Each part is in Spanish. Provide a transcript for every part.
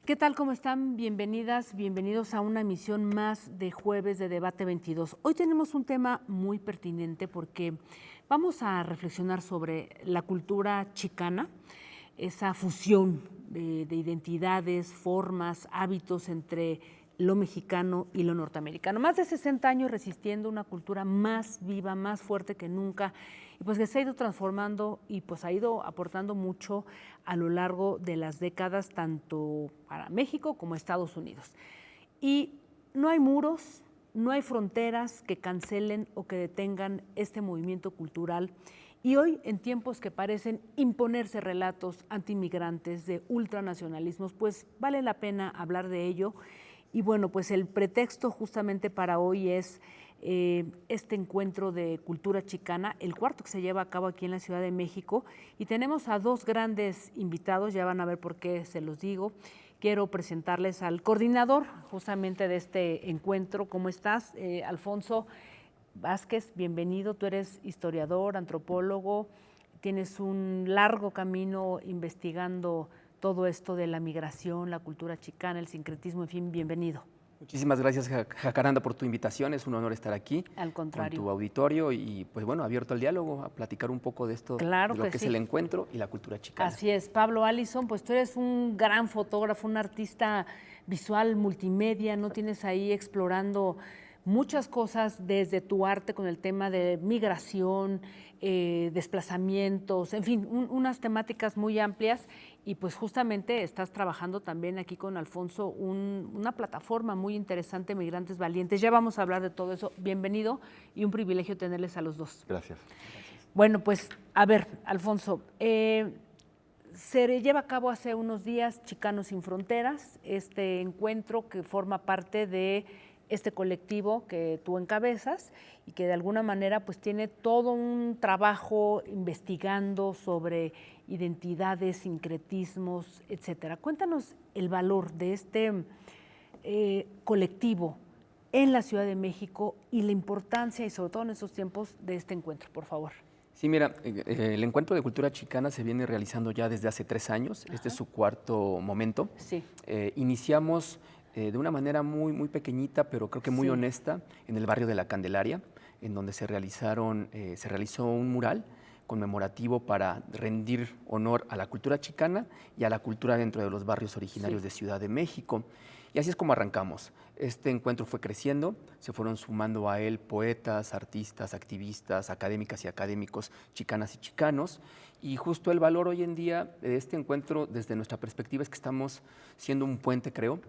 ¿Qué tal? ¿Cómo están? Bienvenidas, bienvenidos a una emisión más de Jueves de Debate 22. Hoy tenemos un tema muy pertinente porque vamos a reflexionar sobre la cultura chicana, esa fusión de identidades, formas, hábitos entre lo mexicano y lo norteamericano. Más de 60 años resistiendo una cultura más viva, más fuerte que nunca, y pues que se ha ido transformando y pues ha ido aportando mucho a lo largo de las décadas, tanto para México como Estados Unidos. Y no hay muros, no hay fronteras que cancelen o que detengan este movimiento cultural. Y hoy, en tiempos que parecen imponerse relatos antimigrantes, de ultranacionalismos, pues vale la pena hablar de ello. Y bueno, pues el pretexto justamente para hoy es este encuentro de cultura chicana, el cuarto que se lleva a cabo aquí en la Ciudad de México. Y tenemos a dos grandes invitados, ya van a ver por qué se los digo. Quiero presentarles al coordinador justamente de este encuentro. ¿Cómo estás, Alfonso Vázquez? Bienvenido. Tú eres historiador, antropólogo, tienes un largo camino investigando todo esto de la migración, la cultura chicana, el sincretismo, en fin, bienvenido. Muchísimas gracias, Jacaranda, por tu invitación. Es un honor estar aquí Al con contrario. tu auditorio y, pues bueno, abierto al diálogo, a platicar un poco de esto, Claro de lo que que es sí. el encuentro y la cultura chicana. Así es, Pablo Allison, pues tú eres un gran fotógrafo, un artista visual, multimedia, ¿no? Tienes ahí explorando muchas cosas desde tu arte con el tema de migración, desplazamientos, en fin, unas temáticas muy amplias, y pues justamente estás trabajando también aquí con Alfonso una plataforma muy interesante, Migrantes Valientes. Ya vamos a hablar de todo eso. Bienvenido y un privilegio tenerles a los dos. Gracias. Bueno, pues a ver, Alfonso, se lleva a cabo hace unos días Chicanos sin Fronteras, este encuentro que forma parte de este colectivo que tú encabezas y que de alguna manera pues tiene todo un trabajo investigando sobre identidades, sincretismos, etcétera. Cuéntanos el valor de este colectivo en la Ciudad de México y la importancia, y sobre todo en estos tiempos, de este encuentro, por favor. Sí, mira, el encuentro de cultura chicana se viene realizando ya desde hace 3 años. Ajá. Este es su cuarto momento. Sí. Iniciamos de una manera muy pequeñita, pero creo que muy Sí. honesta, en el barrio de La Candelaria, en donde se realizó un mural conmemorativo para rendir honor a la cultura chicana y a la cultura dentro de los barrios originarios de Ciudad de México. Y así es como arrancamos. Este encuentro fue creciendo, se fueron sumando a él poetas, artistas, activistas, académicas y académicos, chicanas y chicanos. Y justo el valor hoy en día de este encuentro, desde nuestra perspectiva, es que estamos siendo un puente, creo,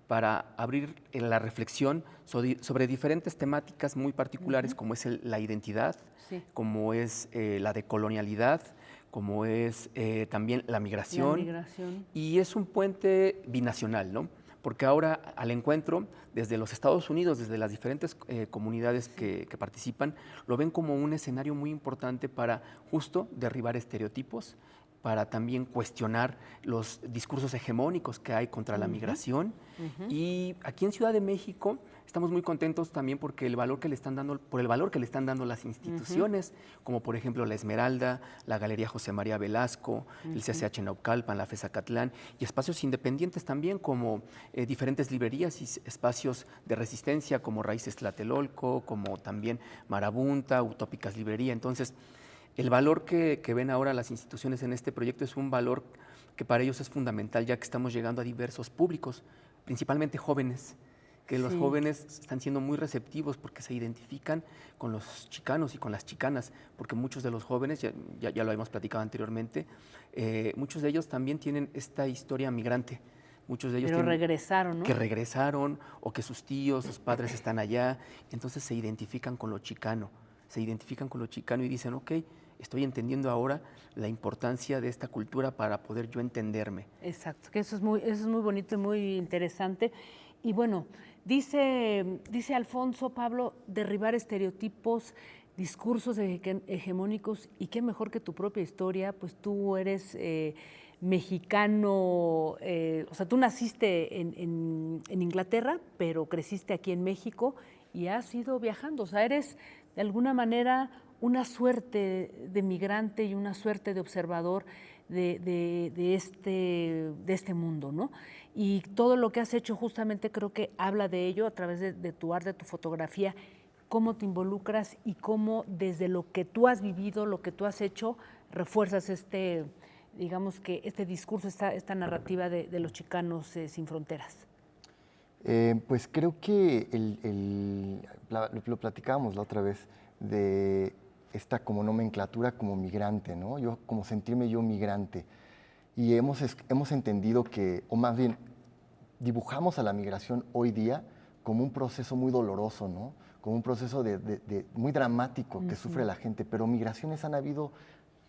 para abrir la reflexión sobre diferentes temáticas muy particulares, como es la identidad, como es la decolonialidad, como es también la migración. Y es un puente binacional, ¿no? Porque ahora al encuentro, desde los Estados Unidos, desde las diferentes comunidades que participan, lo ven como un escenario muy importante para justo derribar estereotipos, para también cuestionar los discursos hegemónicos que hay contra la migración. Y aquí en Ciudad de México estamos muy contentos también porque por el valor que le están dando las instituciones, como por ejemplo la Esmeralda, la Galería José María Velasco, el CCH Naucalpan, la FES Acatlán, y espacios independientes también como diferentes librerías y espacios de resistencia como Raíces Tlatelolco, como también Marabunta, Utópicas Librería. Entonces, el valor que ven ahora las instituciones en este proyecto es un valor que para ellos es fundamental, ya que estamos llegando a diversos públicos, principalmente jóvenes, que los jóvenes están siendo muy receptivos porque se identifican con los chicanos y con las chicanas, porque muchos de los jóvenes, ya lo hemos platicado anteriormente, muchos de ellos también tienen esta historia migrante. Muchos de ellos regresaron, ¿no? Que regresaron o que sus tíos, sus padres están allá, entonces se identifican con lo chicano, y dicen, ok, estoy entendiendo ahora la importancia de esta cultura para poder yo entenderme. Exacto, que eso es muy bonito y muy interesante. Y bueno, dice Alfonso, Pablo, derribar estereotipos, discursos hegemónicos, y qué mejor que tu propia historia, pues tú eres mexicano, o sea, tú naciste en Inglaterra, pero creciste aquí en México y has ido viajando, o sea, eres de alguna manera una suerte de migrante y una suerte de observador de este mundo, ¿no? Y todo lo que has hecho justamente creo que habla de ello a través de tu arte, de tu fotografía, cómo te involucras y cómo desde lo que tú has vivido, lo que tú has hecho, refuerzas digamos que este discurso, esta narrativa de los chicanos sin fronteras. Pues creo que lo platicábamos la otra vez de esta como nomenclatura como migrante, ¿no? Yo como sentirme yo migrante. Y hemos entendido que, o más bien, dibujamos a la migración hoy día como un proceso muy doloroso, ¿no? Como un proceso muy dramático que sufre la gente, pero migraciones han habido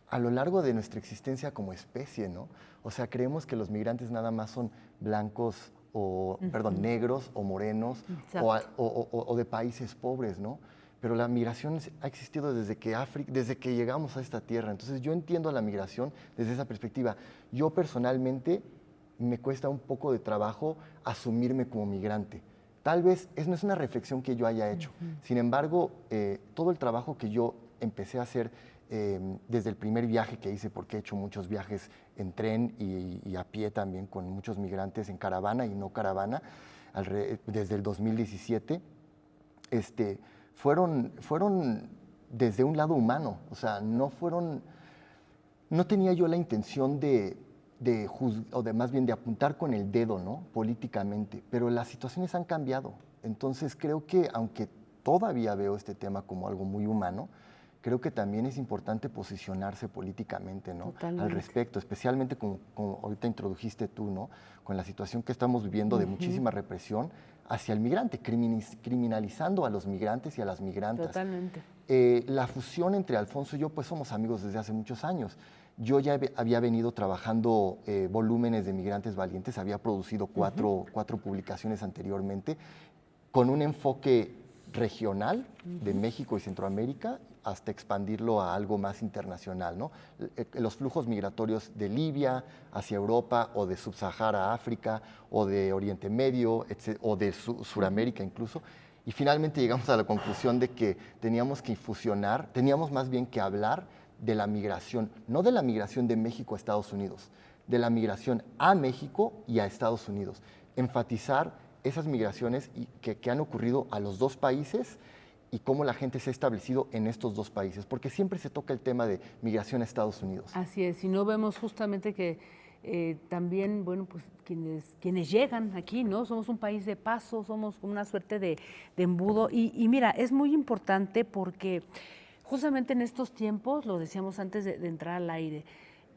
a lo largo de nuestra existencia como especie, ¿no? O sea, creemos que los migrantes nada más son blancos perdón, negros o morenos o de países pobres, ¿no? Pero la migración ha existido desde que llegamos a esta tierra. Entonces yo entiendo la migración desde esa perspectiva. Yo personalmente me cuesta un poco de trabajo asumirme como migrante. Tal vez no es una reflexión que yo haya hecho. Sin embargo, todo el trabajo que yo empecé a hacer desde el primer viaje que hice, porque he hecho muchos viajes en tren y a pie también con muchos migrantes en caravana y no caravana, desde el 2017, fueron desde un lado humano, o sea, no tenía yo la intención más bien de apuntar con el dedo, ¿no? Políticamente, pero las situaciones han cambiado. Entonces creo que aunque todavía veo este tema como algo muy humano, creo que también es importante posicionarse políticamente, ¿no? Al respecto, especialmente como ahorita introdujiste tú, ¿no? Con la situación que estamos viviendo de muchísima represión hacia el migrante, criminalizando a los migrantes y a las migrantes. Totalmente. La fusión entre Alfonso y yo, pues somos amigos desde hace muchos años. Yo ya había venido trabajando volúmenes de Migrantes Valientes, había producido cuatro publicaciones anteriormente, con un enfoque regional de México y Centroamérica hasta expandirlo a algo más internacional, ¿no? Los flujos migratorios de Libia hacia Europa o de Subsahara a África o de Oriente Medio o de Suramérica incluso. Y finalmente llegamos a la conclusión de que teníamos que fusionar, teníamos más bien que hablar de la migración, no de la migración de México a Estados Unidos, de la migración a México y a Estados Unidos. Enfatizar esas migraciones que han ocurrido a los dos países y cómo la gente se ha establecido en estos dos países, porque siempre se toca el tema de migración a Estados Unidos. Así es, y no vemos justamente que también, bueno, pues quienes llegan aquí, ¿no? Somos un país de paso, somos una suerte de embudo, y mira, es muy importante porque justamente en estos tiempos, lo decíamos antes de entrar al aire,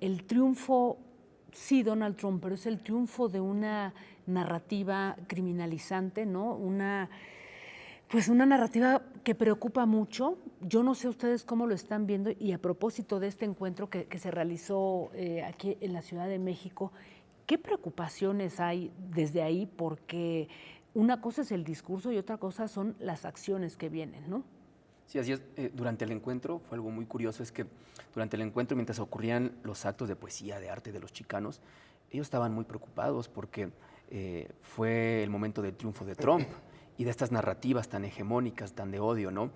el triunfo, sí, Donald Trump, pero es el triunfo de una narrativa criminalizante, ¿no? Pues una narrativa que preocupa mucho. Yo no sé ustedes cómo lo están viendo, y a propósito de este encuentro que se realizó aquí en la Ciudad de México, ¿qué preocupaciones hay desde ahí? Porque una cosa es el discurso y otra cosa son las acciones que vienen, ¿no? Sí, así es. Durante el encuentro fue algo muy curioso, es que durante el encuentro, mientras ocurrían los actos de poesía, de arte de los chicanos, ellos estaban muy preocupados porque fue el momento del triunfo de Trump y de estas narrativas tan hegemónicas, tan de odio, ¿no?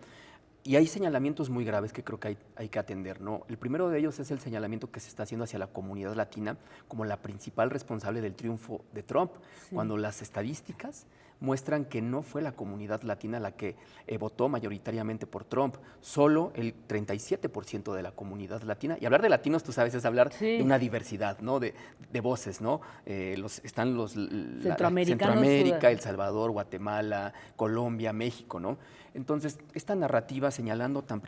Y hay señalamientos muy graves que creo que hay que atender, ¿no? El primero de ellos es el señalamiento que se está haciendo hacia la comunidad latina como la principal responsable del triunfo de Trump, cuando las estadísticas muestran que no fue la comunidad latina la que votó mayoritariamente por Trump, solo el 37% de la comunidad latina. Y hablar de latinos, tú sabes, es hablar de una diversidad, ¿no? De voces, ¿no? Están los Centroamérica, El Salvador, Guatemala, Colombia, México, ¿no? Entonces, esta narrativa señalando tan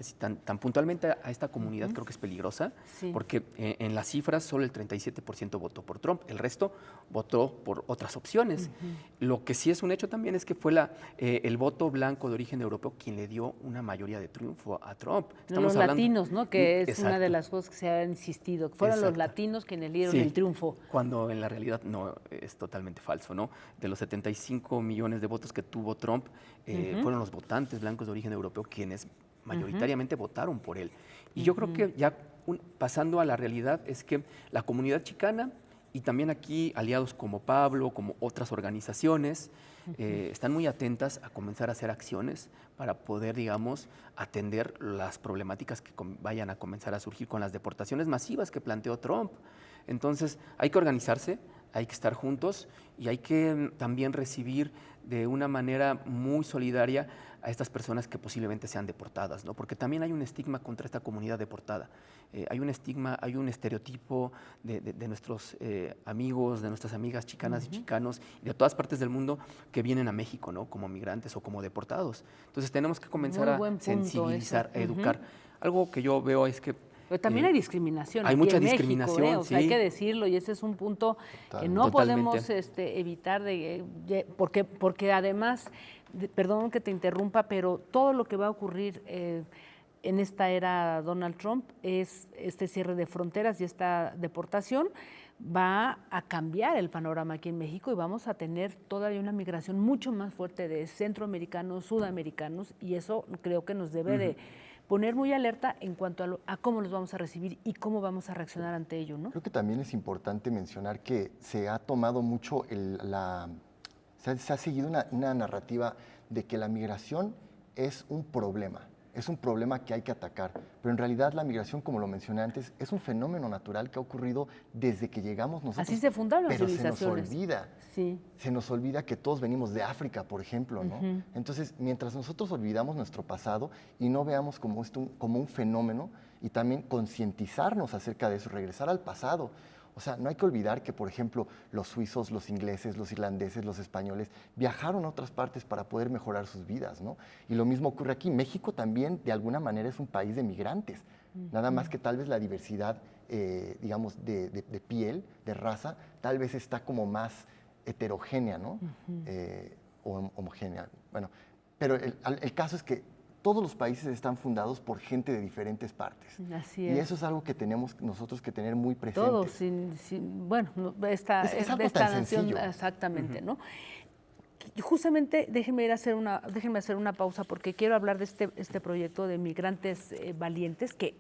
puntualmente a esta comunidad creo que es peligrosa, porque en las cifras solo el 37% votó por Trump, el resto votó por otras opciones. Lo que sí es un hecho también es que fue el voto blanco de origen europeo quien le dio una mayoría de triunfo a Trump. Los latinos, ¿no? Que es una de las cosas que se ha insistido, que fueron los latinos quienes le dieron el triunfo. Cuando en la realidad no, es totalmente falso, ¿no? De los 75 millones de votos que tuvo Trump, fueron los votantes blancos de origen europeo quienes mayoritariamente votaron por él. Y yo creo que ya pasando a la realidad es que la comunidad chicana Y también aquí aliados como Pablo, como otras organizaciones, están muy atentas a comenzar a hacer acciones para poder, digamos, atender las problemáticas que vayan a comenzar a surgir con las deportaciones masivas que planteó Trump. Entonces, hay que organizarse, hay que estar juntos y hay que también recibir de una manera muy solidaria a estas personas que posiblemente sean deportadas, ¿no? Porque también hay un estigma contra esta comunidad deportada. Hay un estigma, hay un estereotipo de nuestros amigos, de nuestras amigas chicanas y chicanos y de todas partes del mundo que vienen a México, ¿no? Como migrantes o como deportados. Entonces tenemos que comenzar a sensibilizar, a educar. Algo que yo veo es que pero también hay discriminación. Hay aquí mucha en México, discriminación, o sea, hay sí. que decirlo, y ese es un punto que no Totalmente. podemos evitar, porque además, perdón que te interrumpa, pero todo lo que va a ocurrir en esta era Donald Trump es este cierre de fronteras y esta deportación va a cambiar el panorama aquí en México y vamos a tener todavía una migración mucho más fuerte de centroamericanos, sudamericanos, y eso creo que nos debe de poner muy alerta en cuanto a cómo los vamos a recibir y cómo vamos a reaccionar ante ello, ¿no? Creo que también es importante mencionar que se ha tomado mucho se ha seguido una narrativa de que la migración es un problema que hay que atacar, pero en realidad la migración, como lo mencioné antes, es un fenómeno natural que ha ocurrido desde que llegamos nosotros. Así se fundaron las civilizaciones. Se nos olvida. Sí. Se nos olvida que todos venimos de África, por ejemplo, ¿no? Entonces, mientras nosotros olvidamos nuestro pasado y no veamos como un fenómeno y también concientizarnos acerca de eso, regresar al pasado. O sea, no hay que olvidar que, por ejemplo, los suizos, los ingleses, los irlandeses, los españoles viajaron a otras partes para poder mejorar sus vidas, ¿no? Y lo mismo ocurre aquí. México también, de alguna manera, es un país de migrantes. Nada más que tal vez la diversidad, digamos, de piel, de raza, tal vez está como más heterogénea, ¿no? O homogénea. Bueno, pero el caso es que todos los países están fundados por gente de diferentes partes. Así es. Y eso es algo que tenemos nosotros que tener muy presente. Todos, bueno, esta nación, sencillo. exactamente, ¿no? Y justamente déjenme hacer una pausa porque quiero hablar de este proyecto de Migrantes Valientes que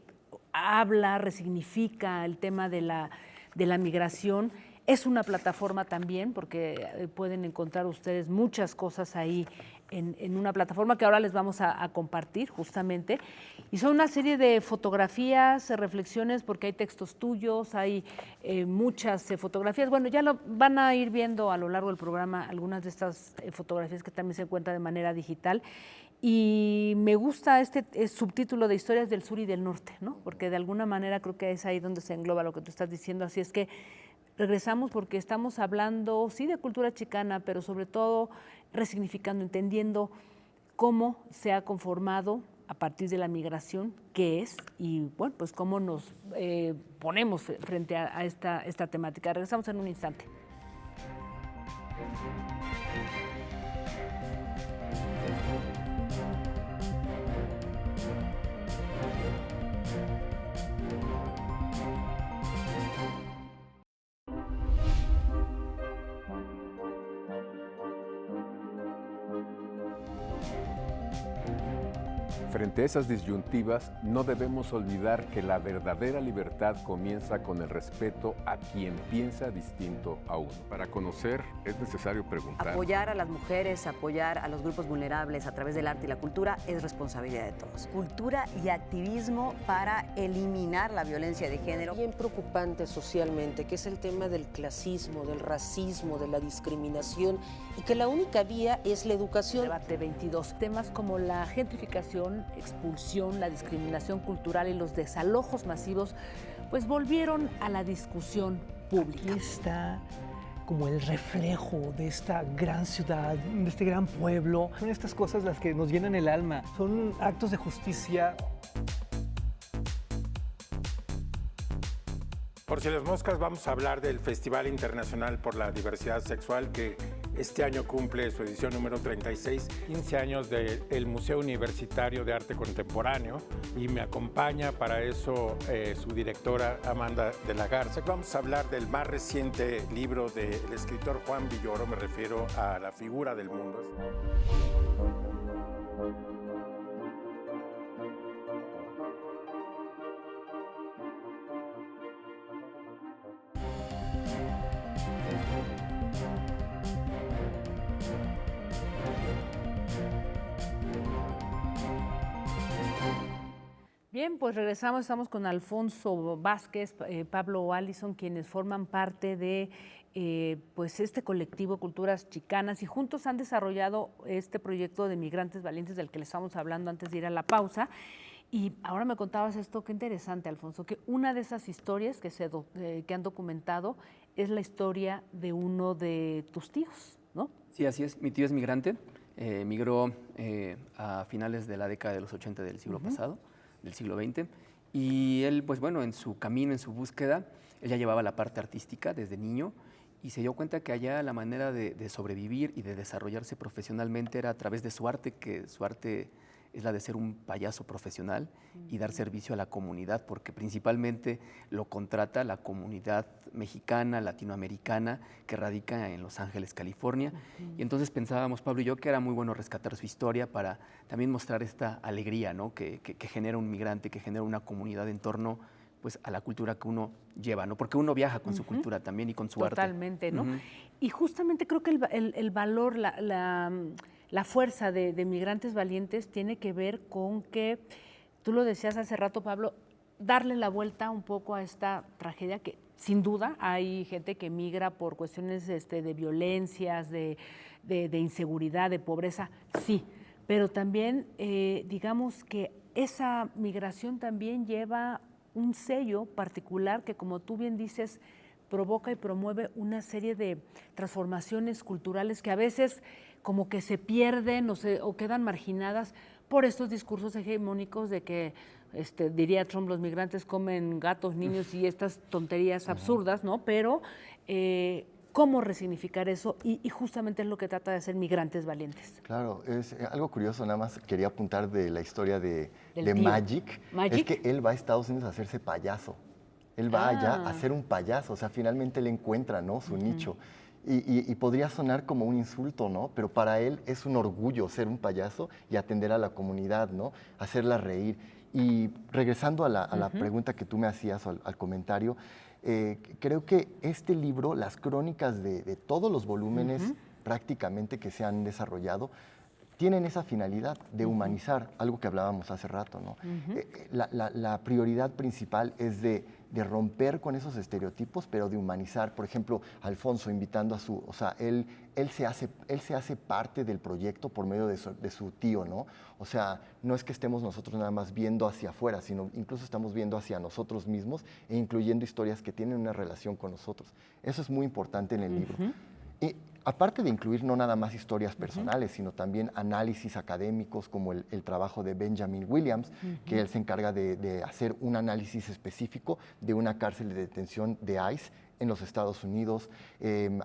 habla, resignifica el tema de la migración. Es una plataforma también, porque pueden encontrar ustedes muchas cosas ahí en una plataforma que ahora les vamos a compartir justamente. Y son una serie de fotografías, reflexiones, porque hay textos tuyos, hay muchas fotografías. Bueno, ya lo van a ir viendo a lo largo del programa algunas de estas fotografías que también se encuentran de manera digital. Y me gusta este subtítulo de Historias del Sur y del Norte, ¿no? Porque de alguna manera creo que es ahí donde se engloba lo que tú estás diciendo. Así es que regresamos porque estamos hablando, sí, de cultura chicana, pero sobre todo resignificando, entendiendo cómo se ha conformado a partir de la migración, qué es, y bueno, pues cómo nos ponemos frente a esta temática. Regresamos en un instante. Frente a esas disyuntivas, no debemos olvidar que la verdadera libertad comienza con el respeto a quien piensa distinto a uno. Para conocer es necesario preguntar. Apoyar a las mujeres, apoyar a los grupos vulnerables a través del arte y la cultura es responsabilidad de todos. Cultura y activismo para eliminar la violencia de género. Bien preocupante socialmente, que es el tema del clasismo, del racismo, de la discriminación, y que la única vía es la educación. Debate 22. Temas como la gentrificación, expulsión, la discriminación cultural y los desalojos masivos, pues volvieron a la discusión pública. Aquí está como el reflejo de esta gran ciudad, de este gran pueblo. Son estas cosas las que nos llenan el alma, son actos de justicia. Por si las moscas, vamos a hablar del Festival Internacional por la Diversidad Sexual, que este año cumple su edición número 36, 15 años del Museo Universitario de Arte Contemporáneo, y me acompaña para eso su directora Amanda de la Garza. Vamos a hablar del más reciente libro del escritor Juan Villoro, me refiero a La figura del mundo. Bien, pues regresamos, estamos con Alfonso Vázquez, Pablo Allison, quienes forman parte de pues este colectivo Culturas Chicanas y juntos han desarrollado este proyecto de Migrantes Valientes del que le estábamos hablando antes de ir a la pausa. Y ahora me contabas esto, qué interesante, Alfonso, que una de esas historias que han documentado es la historia de uno de tus tíos, ¿no? Sí, así es. Mi tío es migrante, migró a finales de la década de los 80 del siglo pasado, del siglo XX, y él, pues bueno, en su camino, en su búsqueda, él ya llevaba la parte artística desde niño y se dio cuenta que allá la manera de sobrevivir y de desarrollarse profesionalmente era a través de su arte, que su arte es la de ser un payaso profesional y dar servicio a la comunidad, porque principalmente lo contrata la comunidad mexicana, latinoamericana, que radica en Los Ángeles, California. Y entonces pensábamos, Pablo y yo, que era muy bueno rescatar su historia para también mostrar esta alegría, ¿no? que genera un migrante, que genera una comunidad en torno pues, a la cultura que uno lleva, ¿no? Porque uno viaja con su cultura también y con su arte. Totalmente, ¿no? Y justamente creo que el valor, la fuerza de Migrantes Valientes tiene que ver con que, tú lo decías hace rato, Pablo, darle la vuelta un poco a esta tragedia que sin duda hay gente que migra por cuestiones de violencias, de inseguridad, de pobreza, sí, pero también digamos que esa migración también lleva un sello particular que, como tú bien dices, provoca y promueve una serie de transformaciones culturales que a veces como que se pierden o quedan marginadas por estos discursos hegemónicos de que, diría Trump, los migrantes comen gatos, niños y estas tonterías absurdas, ¿no? Pero cómo resignificar eso y justamente es lo que trata de hacer Migrantes Valientes. Claro, es algo curioso, nada más quería apuntar de la historia de tío. Magic. ¿Magic? Es que él va a Estados Unidos a hacerse payaso. Él va allá a ser un payaso, o sea, finalmente él encuentra, ¿no?, su nicho. Y podría sonar como un insulto, ¿no? Pero para él es un orgullo ser un payaso y atender a la comunidad, ¿no? Hacerla reír. Y regresando a la pregunta que tú me hacías, o al comentario, creo que este libro, las crónicas de todos los volúmenes prácticamente que se han desarrollado, tienen esa finalidad de humanizar, algo que hablábamos hace rato, ¿no? La prioridad principal es de romper con esos estereotipos, pero de humanizar. Por ejemplo, Alfonso invitando a su, o sea, él se hace parte del proyecto por medio de su tío, ¿no? O sea, no es que estemos nosotros nada más viendo hacia afuera, sino incluso estamos viendo hacia nosotros mismos e incluyendo historias que tienen una relación con nosotros. Eso es muy importante en el libro. Y aparte de incluir no nada más historias personales, sino también análisis académicos como el trabajo de Benjamin Williams, que él se encarga de hacer un análisis específico de una cárcel de detención de ICE en los Estados Unidos.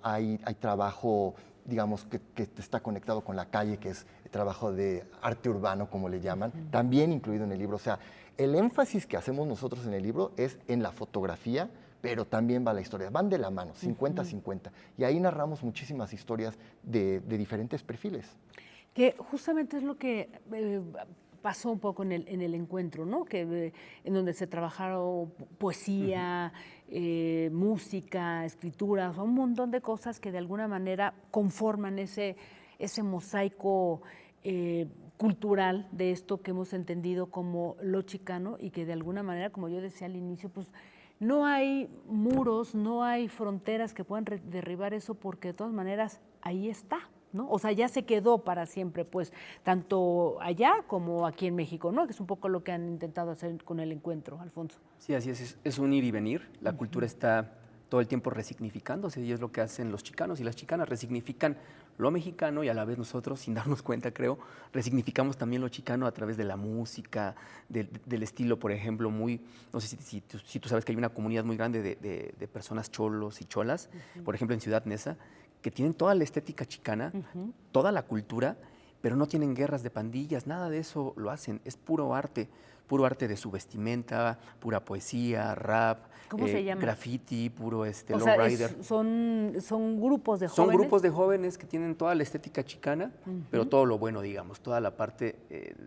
Hay trabajo, digamos, que está conectado con la calle, que es el trabajo de arte urbano, como le llaman, también incluido en el libro. O sea, el énfasis que hacemos nosotros en el libro es en la fotografía, pero también va la historia, van de la mano, 50-50. Y ahí narramos muchísimas historias de diferentes perfiles. Que justamente es lo que pasó un poco en el encuentro, ¿no? Que, en donde se trabajaron poesía, música, escritura, un montón de cosas que de alguna manera conforman ese mosaico cultural de esto que hemos entendido como lo chicano y que de alguna manera, como yo decía al inicio, pues no hay muros, no hay fronteras que puedan derribar eso porque de todas maneras ahí está, ¿no? O sea, ya se quedó para siempre, pues, tanto allá como aquí en México, ¿no? Que es un poco lo que han intentado hacer con el encuentro, Alfonso. Sí, así es un ir y venir. La cultura está todo el tiempo resignificándose y es lo que hacen los chicanos y las chicanas, resignifican lo mexicano y a la vez nosotros, sin darnos cuenta, creo, resignificamos también lo chicano a través de la música, del estilo, por ejemplo, muy, no sé si tú sabes que hay una comunidad muy grande de personas cholos y cholas, por ejemplo, en Ciudad Neza, que tienen toda la estética chicana, toda la cultura, pero no tienen guerras de pandillas, nada de eso lo hacen, es puro arte de su vestimenta, pura poesía, rap, ¿cómo se llama? graffiti, puro o sea, lowrider. Son grupos de jóvenes. Son grupos de jóvenes que tienen toda la estética chicana, pero todo lo bueno, digamos, toda la parte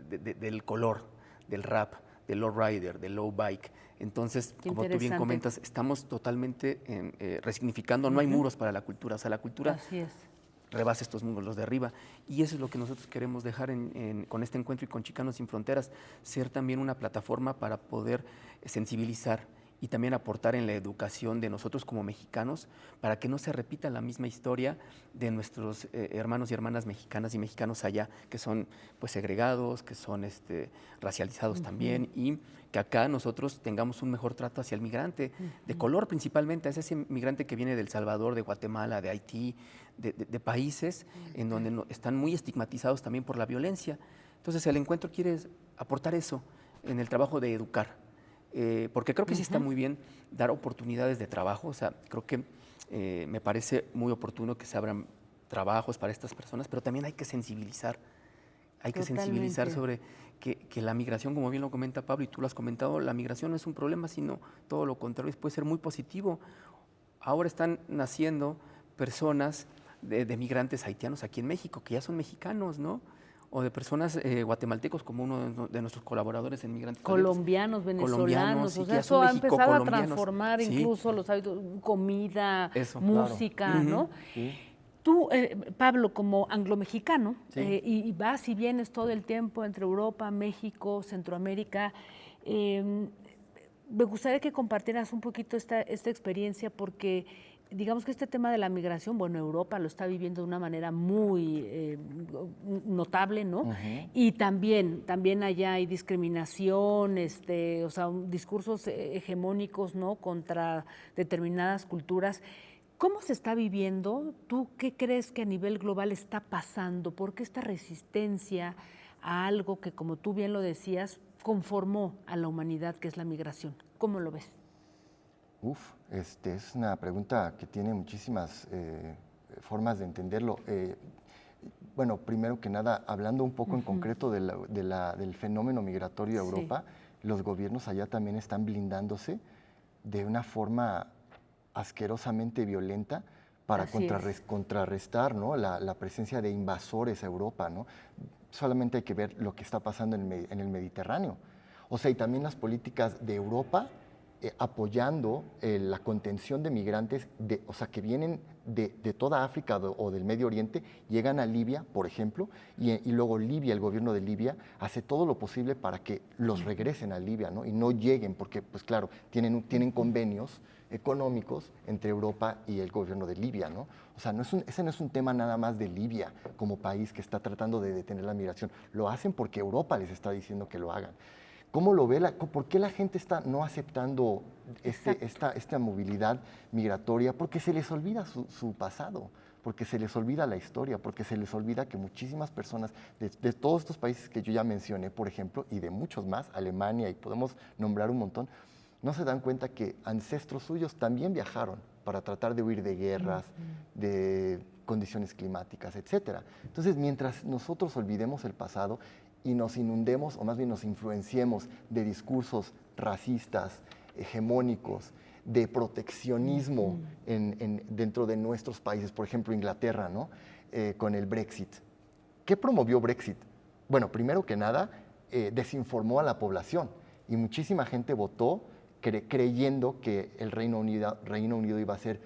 del color, del rap, del lowrider, del low bike. Entonces, como tú bien comentas, estamos totalmente resignificando, no hay muros para la cultura, o sea, la cultura Así es. rebasa estos muros, los derriba. Y eso es lo que nosotros queremos dejar con este encuentro y con Chicanos Sin Fronteras, ser también una plataforma para poder sensibilizar y también aportar en la educación de nosotros como mexicanos para que no se repita la misma historia de nuestros hermanos y hermanas mexicanas y mexicanos allá, que son pues segregados, que son racializados también, y que acá nosotros tengamos un mejor trato hacia el migrante, de color principalmente, es ese migrante que viene de El Salvador, de Guatemala, de Haití, de países en donde están muy estigmatizados también por la violencia. Entonces el encuentro quiere aportar eso en el trabajo de educar. Porque creo que sí está muy bien dar oportunidades de trabajo, o sea, creo que me parece muy oportuno que se abran trabajos para estas personas, pero también hay que sensibilizar, sobre que la migración, como bien lo comenta Pablo y tú lo has comentado, la migración no es un problema, sino todo lo contrario, puede ser muy positivo. Ahora están naciendo personas de migrantes haitianos aquí en México, que ya son mexicanos, ¿no? O de personas guatemaltecos, como uno de nuestros colaboradores en Migrantes colombianos, venezolanos, o sea, eso ha empezado a transformar incluso los hábitos, comida, música, claro. ¿no? Sí. Tú, Pablo, como anglo-mexicano, y vas y vienes todo el tiempo entre Europa, México, Centroamérica, me gustaría que compartieras un poquito esta experiencia, porque digamos que este tema de la migración, bueno, Europa lo está viviendo de una manera muy notable, ¿no? Y también allá hay discriminación, o sea, discursos hegemónicos, ¿no? Contra determinadas culturas. ¿Cómo se está viviendo? ¿Tú qué crees que a nivel global está pasando? ¿Por qué esta resistencia a algo que, como tú bien lo decías, conformó a la humanidad, que es la migración? ¿Cómo lo ves? Es una pregunta que tiene muchísimas formas de entenderlo. Bueno, primero que nada, hablando un poco en concreto del fenómeno migratorio a Europa, los gobiernos allá también están blindándose de una forma asquerosamente violenta para contrarrestar, ¿no? la presencia de invasores a Europa, ¿no? Solamente hay que ver lo que está pasando en el Mediterráneo. O sea, y también las políticas de Europa apoyando la contención de migrantes, o sea, que vienen de toda África o del Medio Oriente, llegan a Libia, por ejemplo, y luego Libia, el gobierno de Libia, hace todo lo posible para que los regresen a Libia, ¿no? Y no lleguen, porque, pues claro, tienen convenios económicos entre Europa y el gobierno de Libia, ¿no? O sea, ese no es un tema nada más de Libia como país que está tratando de detener la migración. Lo hacen porque Europa les está diciendo que lo hagan. ¿Cómo lo ve? ¿Por qué la gente está no aceptando esta movilidad migratoria? Porque se les olvida su pasado, porque se les olvida la historia, porque se les olvida que muchísimas personas de todos estos países que yo ya mencioné, por ejemplo, y de muchos más, Alemania, y podemos nombrar un montón, no se dan cuenta que ancestros suyos también viajaron para tratar de huir de guerras, de condiciones climáticas, etc. Entonces, mientras nosotros olvidemos el pasado y nos inundemos, o más bien nos influenciemos de discursos racistas, hegemónicos, de proteccionismo dentro de nuestros países, por ejemplo Inglaterra, ¿no? Con el Brexit. ¿Qué promovió Brexit? Bueno, primero que nada, desinformó a la población y muchísima gente votó creyendo que el Reino Unido iba a ser,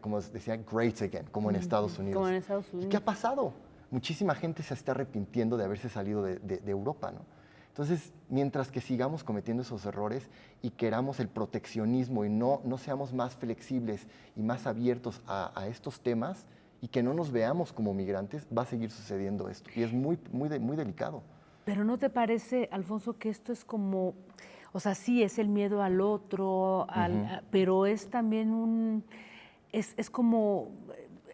como decía, great again, como en Estados Unidos. Como en Estados Unidos. ¿Y qué ha pasado? Muchísima gente se está arrepintiendo de haberse salido de Europa, ¿no? Entonces, mientras que sigamos cometiendo esos errores y queramos el proteccionismo y no seamos más flexibles y más abiertos a estos temas y que no nos veamos como migrantes, va a seguir sucediendo esto. Y es muy delicado. Pero ¿no te parece, Alfonso, que esto es como, o sea, sí es el miedo al otro, pero es también es como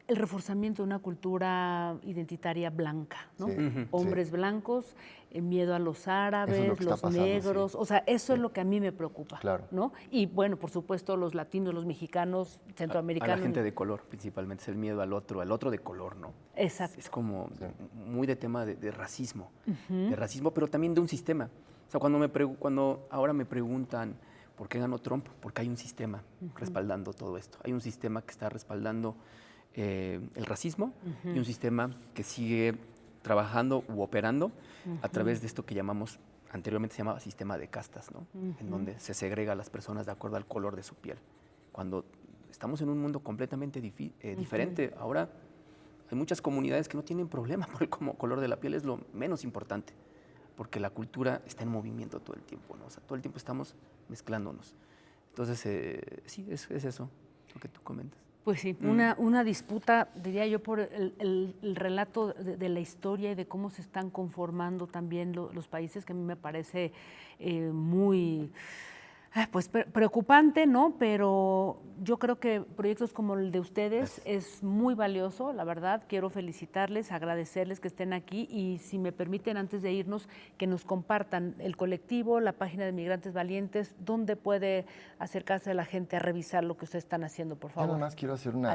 el reforzamiento de una cultura identitaria blanca, ¿no? Hombres blancos, miedo a los árabes, los negros, o sea, eso es lo que a mí me preocupa, ¿no? Y bueno, por supuesto, los latinos, los mexicanos, centroamericanos. A la gente de color, principalmente, es el miedo al otro de color, ¿no? Exacto. Es como muy de tema de racismo, pero también de un sistema. O sea, cuando ahora me preguntan por qué ganó Trump, porque hay un sistema respaldando todo esto. Hay un sistema que está respaldando el racismo y un sistema que sigue trabajando u operando a través de esto que anteriormente se llamaba sistema de castas, ¿no? En donde se segrega a las personas de acuerdo al color de su piel. Cuando estamos en un mundo completamente diferente, ahora Hay muchas comunidades que no tienen problema por el color de la piel, es lo menos importante, porque la cultura está en movimiento todo el tiempo, ¿no? O sea, todo el tiempo estamos mezclándonos. Entonces, sí, es eso lo que tú comentas. Pues sí, una disputa, diría yo, por el relato de la historia y de cómo se están conformando también los países, que a mí me parece muy pues preocupante, ¿no? Pero yo creo que proyectos como el de ustedes es muy valioso, la verdad. Quiero felicitarles, agradecerles que estén aquí y, si me permiten, antes de irnos, que nos compartan el colectivo, la página de Migrantes Valientes, dónde puede acercarse la gente a revisar lo que ustedes están haciendo, por favor. Yo nada más quiero hacer una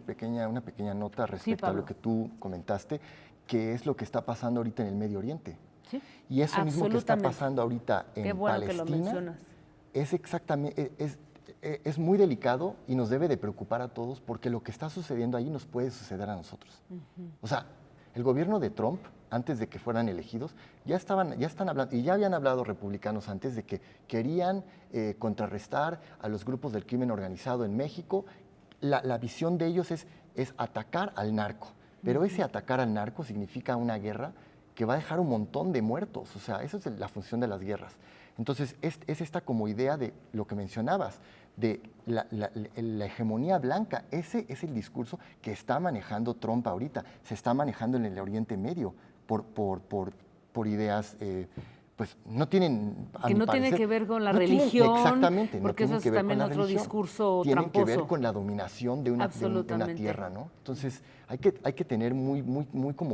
pequeña nota respecto a lo que tú comentaste, que es lo que está pasando ahorita en el Medio Oriente. Sí, y eso mismo que está pasando ahorita en Qué bueno Palestina, que lo mencionas. Es exactamente, es muy delicado y nos debe de preocupar a todos, porque lo que está sucediendo ahí nos puede suceder a nosotros. O sea, el gobierno de Trump, antes de que fueran elegidos, ya están hablando, y ya habían hablado republicanos antes, de que querían contrarrestar a los grupos del crimen organizado en México. La visión de ellos es atacar al narco, pero ese atacar al narco significa una guerra que va a dejar un montón de muertos. O sea, esa es la función de las guerras. Entonces, es esta como idea de lo que mencionabas, de la hegemonía blanca. Ese es el discurso que está manejando Trump ahorita, se está manejando en el Oriente Medio por ideas, pues no tienen, que no tiene que ver con la religión, exactamente, porque eso es también otro discurso tramposo. Tiene que ver con la dominación de una tierra, ¿no? Entonces, hay que tener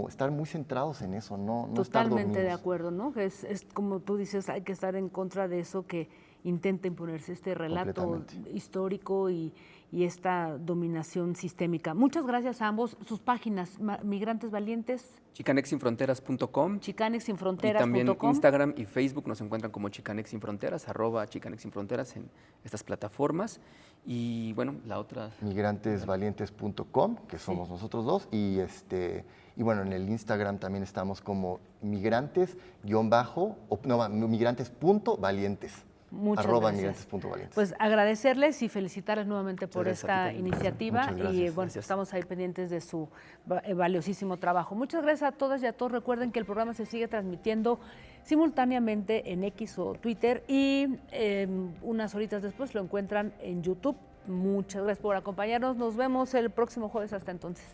estar muy centrados en eso, no estar dormidos. Totalmente de acuerdo, ¿no? Que es como tú dices, hay que estar en contra de eso que intenta imponerse, este relato histórico y esta dominación sistémica. Muchas gracias a ambos. Sus páginas, Migrantes Valientes. Chicanexsinfronteras.com. Chicanexsinfronteras.com. Y también Instagram y Facebook nos encuentran como Chicanex Sin Fronteras, @Chicanex Sin Fronteras en estas plataformas. Y bueno, la otra... Migrantesvalientes.com, que somos nosotros dos. Y bueno, en el Instagram también estamos como migrantes.valientes. Muchas gracias. Pues agradecerles y felicitarles nuevamente por esta iniciativa. Y bueno, estamos ahí pendientes de su valiosísimo trabajo. Muchas gracias a todas y a todos. Recuerden que el programa se sigue transmitiendo simultáneamente en X o Twitter, y unas horitas después lo encuentran en YouTube. Muchas gracias por acompañarnos. Nos vemos el próximo jueves. Hasta entonces.